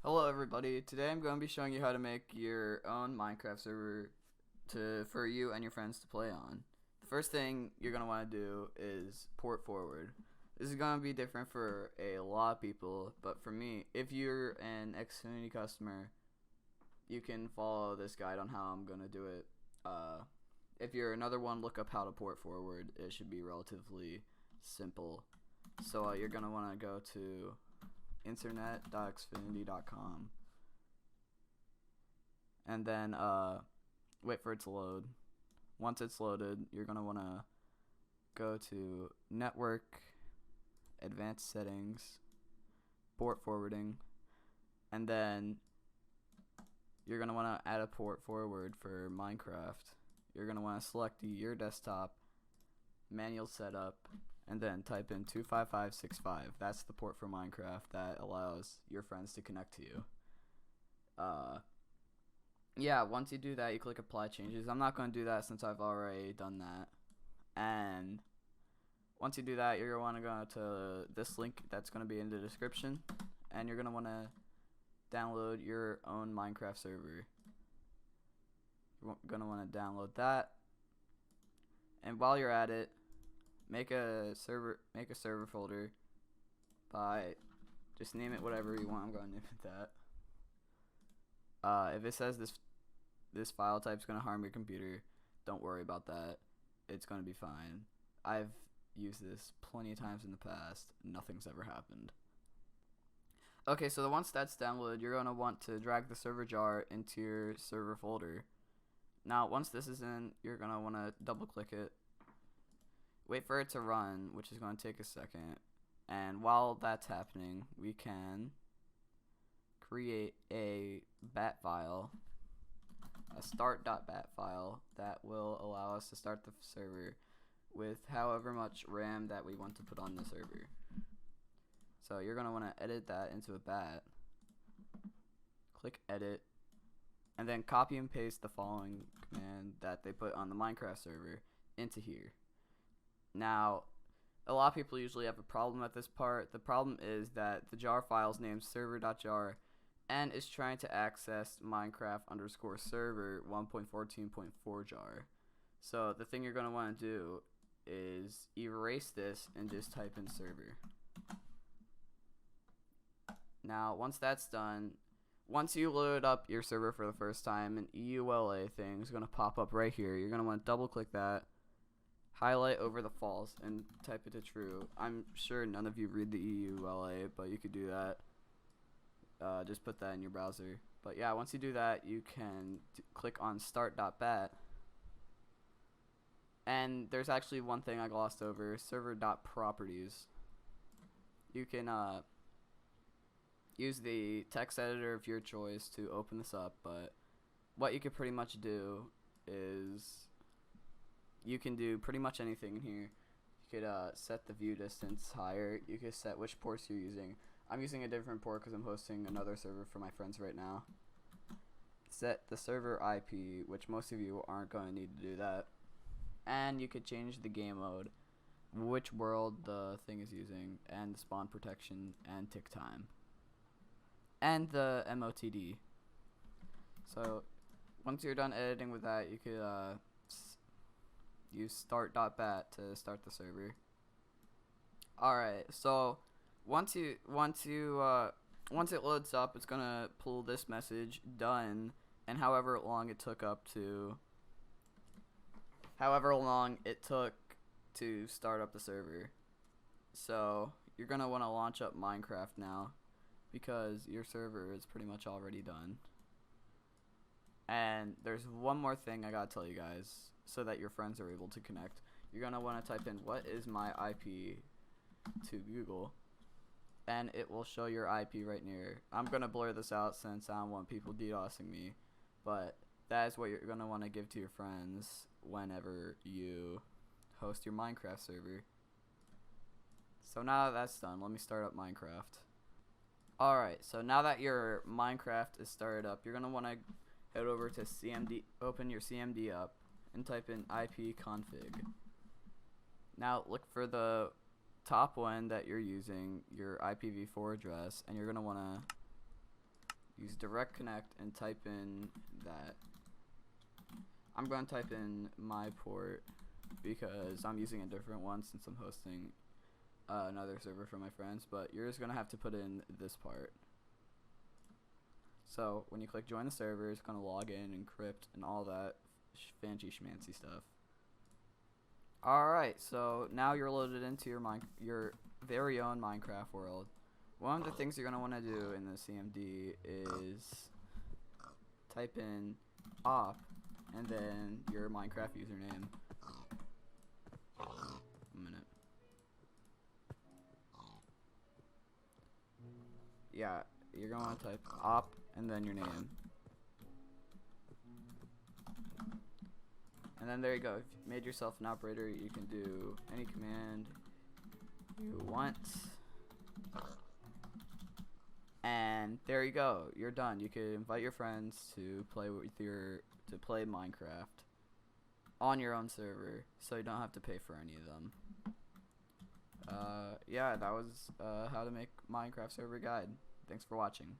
Hello everybody, today I'm going to be showing you how to make your own Minecraft server for you and your friends to play on. The first thing you're going to want to do is port forward. This is going to be different for a lot of people, but for me, if you're an Xfinity customer, you can follow this guide on how I'm going to do it. If you're another one, look up how to port forward. It should be relatively simple. So you're going to want to go to internet.xfinity.com and then wait for it to load. Once it's loaded, you're gonna want to go to network, advanced settings, port forwarding, and then you're gonna want to add a port forward for Minecraft. You're gonna want to select your desktop, manual setup, and then type in 25565. That's the port for Minecraft that allows your friends to connect to you. Yeah, once you do that, you click apply changes. I'm not going to do that since I've already done that. And once you do that, you're going to go to this link that's going to be in the description, and you're going to want to download your own Minecraft server. You're going to want to download that, and while you're at it, make a server folder by just name it whatever you want. I'm going to name it that. If it says this file type is going to harm your computer, don't worry about that. It's going to be fine. I've used this plenty of times in the past. Nothing's ever happened. Okay, so once that's downloaded, you're going to want to drag the server jar into your server folder. Now, once this is in, you're going to want to double click it. Wait for it to run, which is going to take a second. And while that's happening, we can create a bat file, a start.bat file that will allow us to start the server with however much RAM that we want to put on the server. So you're going to want to edit that into a bat. Click edit, and then copy and paste the following command that they put on the Minecraft server into here. Now, a lot of people usually have a problem at this part. The problem is that the jar file is named server.jar and is trying to access Minecraft_server 1.14.4 jar. So the thing you're going to want to do is erase this and just type in server. Now, once that's done, once you load up your server for the first time, an EULA thing is going to pop up right here. You're going to want to double click that, highlight over the false, and type it to true. I'm sure none of you read the EULA, but you could do that. Just put that in your browser. But yeah, once you do that, you can click on start.bat. And there's actually one thing I glossed over, server.properties. You can use the text editor of your choice to open this up, but what you could pretty much do is you can do pretty much anything in here. You could set the view distance higher. You could set which ports you're using. I'm using a different port because I'm hosting another server for my friends right now. Set the server IP, which most of you aren't going to need to do that. And you could change the game mode, which world the thing is using, and the spawn protection, and tick time, and the MOTD. So once you're done editing with that, you could use start.bat to start the server. Alright, so once it loads up, it's gonna pull this message done, and however long it took to start up the server. So you're gonna want to launch up Minecraft now because your server is pretty much already done. And there's one more thing I gotta tell you guys so that your friends are able to connect. You're gonna want to type in what is my IP to Google, and it will show your IP right near. I'm gonna blur this out since I don't want people DDoSing me, but that is what you're gonna want to give to your friends whenever you host your Minecraft server. So now that that's done, let me start up Minecraft. Alright, so now that your Minecraft is started up, you're gonna want to head over to CMD, open your CMD up, and type in ipconfig. Now look for the top one that you're using, your IPv4 address, and you're going to want to use direct connect and type in that. I'm going to type in my port because I'm using a different one since I'm hosting another server for my friends, but you're just going to have to put in this part. So when you click join the server, it's going to log in, encrypt, and all that fancy schmancy stuff. Alright, so now you're loaded into your very own Minecraft world. One of the things you're going to want to do in the CMD is type in op and then your Minecraft username. A minute. Yeah, you're going to want to type op and then your name. And then there you go. If you made yourself an operator, you can do any command you want. And there you go. You're done. You can invite your friends to play Minecraft on your own server, so you don't have to pay for any of them. Yeah, that was how to make Minecraft server guide. Thanks for watching.